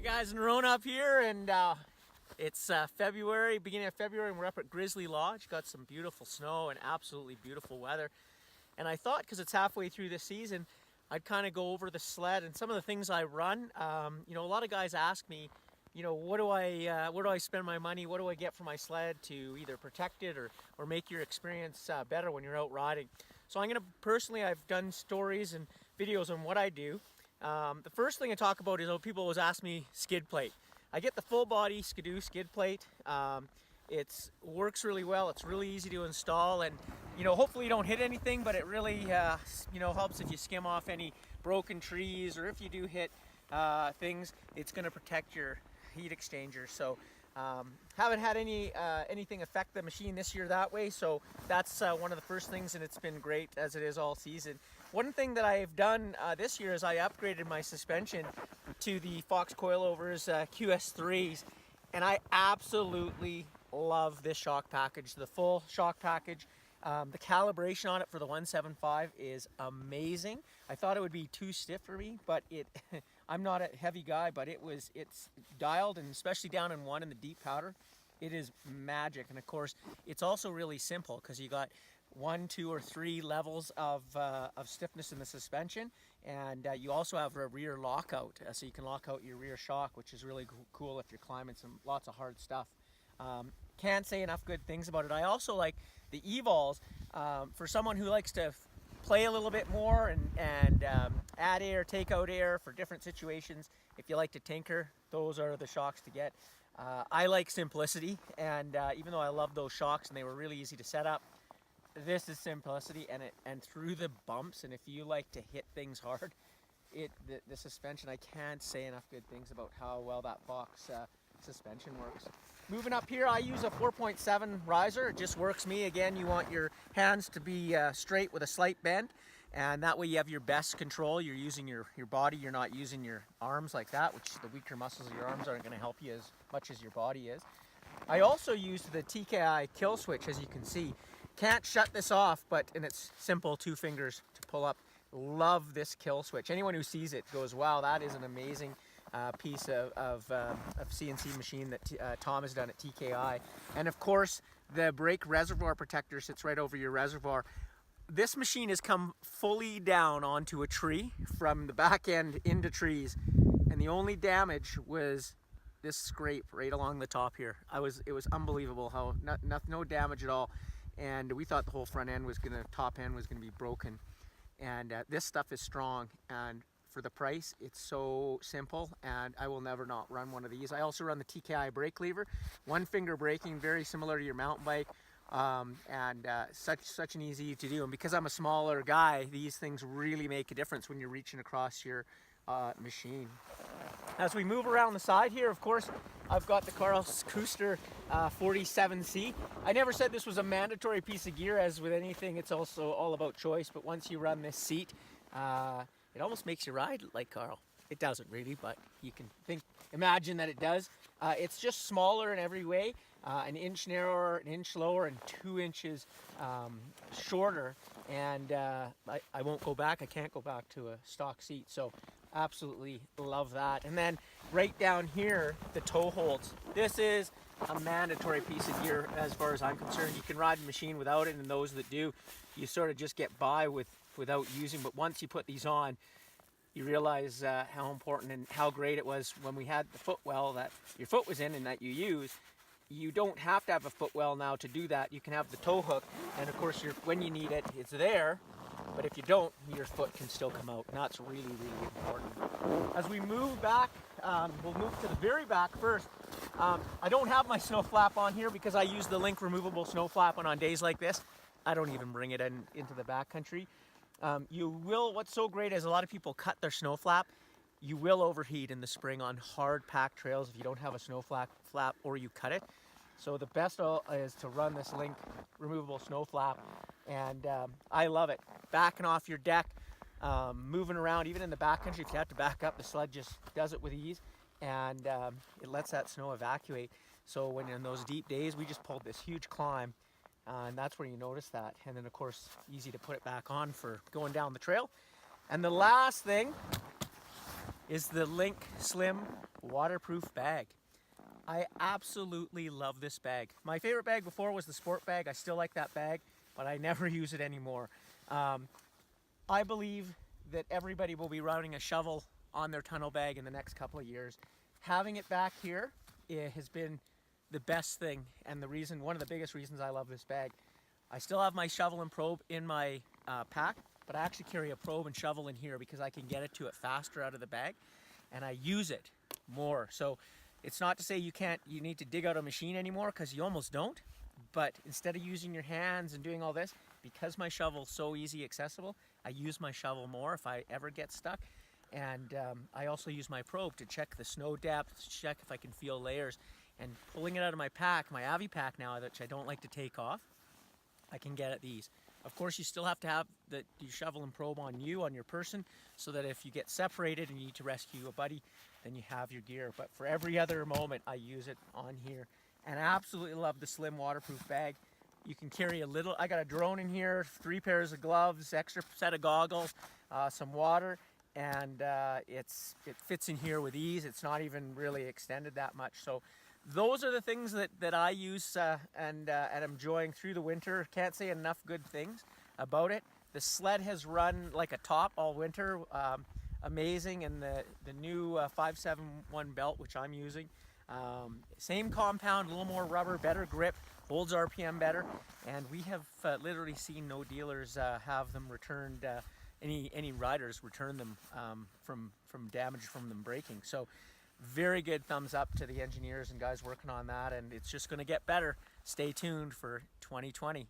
Guys, Norona up here, and it's February, beginning of February, and we're up at Grizzly Lodge. Got some beautiful snow and absolutely beautiful weather. And I thought, because it's halfway through the season, I'd kind of go over the sled and some of the things I run. A lot of guys ask me, where do I spend my money? What do I get for my sled to either protect it or make your experience better when you're out riding? So I've done stories and videos on what I do. The first thing I talk about is people always ask me skid plate. I get the full body Skidoo skid plate. It works really well. It's really easy to install, and hopefully you don't hit anything, but it really helps if you skim off any broken trees, or if you do hit things, it's going to protect your heat exchanger. So haven't had anything affect the machine this year that way, so that's one of the first things, and it's been great as it is all season. One thing that I've done this year is I upgraded my suspension to the Fox Coilovers QS3s, and I absolutely love this shock package, the full shock package. The calibration on it for the 175 is amazing. I thought it would be too stiff for me, but I'm not a heavy guy, but it's dialed, and especially down in one in the deep powder, it is magic. And of course, it's also really simple because you got 1, 2, or 3 levels of stiffness in the suspension, and you also have a rear lockout, so you can lock out your rear shock, which is really cool if you're climbing lots of hard stuff. Can't say enough good things about it. I also like the e-vols for someone who likes to play a little bit more and add air, take out air for different situations. If you like to tinker, those are the shocks to get. I like simplicity, and even though I love those shocks and they were really easy to set up, this is simplicity, and through the bumps, and if you like to hit things hard, the suspension, I can't say enough good things about how well that Fox suspension works. Moving up here, I use a 4.7 riser. It just works me. Again, you want your hands to be straight with a slight bend, and that way you have your best control. You're using your body. You're not using your arms like that, which the weaker muscles of your arms aren't going to help you as much as your body is. I also use the TKI kill switch, as you can see. Can't shut this off, and it's simple, 2 fingers to pull up. Love this kill switch. Anyone who sees it goes, wow, that is an amazing piece of CNC machine that Tom has done at TKI. And of course, the brake reservoir protector sits right over your reservoir. This machine has come fully down onto a tree from the back end into trees, and the only damage was this scrape right along the top here. It was unbelievable how no damage at all. And we thought the whole front end top end was gonna be broken. And this stuff is strong, and for the price, it's so simple, and I will never not run one of these. I also run the TKI brake lever, 1 finger braking, very similar to your mountain bike, and such an easy to do. And because I'm a smaller guy, these things really make a difference when you're reaching across your machine. As we move around the side here, of course, I've got the Carl Kuster 47C. I never said this was a mandatory piece of gear. As with anything, it's also all about choice, but once you run this seat, it almost makes you ride like Carl. It doesn't really, but you can imagine that it does. It's just smaller in every way, 1 inch narrower, 1 inch lower, and 2 inches shorter. And I won't go back. I can't go back to a stock seat. So absolutely love that. And then right down here, the toe holds. This is a mandatory piece of gear as far as I'm concerned. You can ride the machine without it, and those that do, you sort of just get by without using. But once you put these on, you realize how important and how great it was when we had the footwell that your foot was in and that you use. You don't have to have a footwell now to do that. You can have the toe hook, and of course, when you need it, it's there. But if you don't, your foot can still come out, and that's really, really important. As we move back, we'll move to the very back first. I don't have my snow flap on here because I use the Link removable snow flap, and on days like this, I don't even bring it into the backcountry. What's so great is a lot of people cut their snow flap. You will overheat in the spring on hard packed trails if you don't have a snow flap or you cut it. So the best is to run this Link removable snow flap, and I love it. Backing off your deck, moving around, even in the backcountry, if you have to back up, the sled just does it with ease, and it lets that snow evacuate. So when in those deep days, we just pulled this huge climb, and that's where you notice that. And then of course, easy to put it back on for going down the trail. And the last thing is the Link Slim waterproof bag. I absolutely love this bag. My favorite bag before was the sport bag. I still like that bag, but I never use it anymore. I believe that everybody will be routing a shovel on their tunnel bag in the next couple of years. Having it back here, it has been the best thing, and one of the biggest reasons I love this bag. I still have my shovel and probe in my pack, but I actually carry a probe and shovel in here because I can get it to it faster out of the bag, and I use it more. So it's not to say you need to dig out a machine anymore, because you almost don't, but instead of using your hands and doing all this, because my shovel's so easy accessible, I use my shovel more if I ever get stuck. And I also use my probe to check the snow depth, check if I can feel layers. And pulling it out of my pack, my Avi pack now, which I don't like to take off, I can get at these. Of course, you still have to have your shovel and probe on you, on your person, so that if you get separated and you need to rescue a buddy, then you have your gear. But for every other moment, I use it on here. And I absolutely love the slim waterproof bag. You can carry I got a drone in here, 3 pairs of gloves, extra set of goggles, some water, and it fits in here with ease. It's not even really extended that much. So those are the things that I use and am enjoying through the winter. Can't say enough good things about it. The sled has run like a top all winter. Amazing. And the new 571 belt, which I'm using. Same compound, a little more rubber, better grip, holds RPM better. And we have literally seen no dealers have them returned, any riders return them from damage from them breaking. So very good thumbs up to the engineers and guys working on that, and it's just going to get better. Stay tuned for 2020.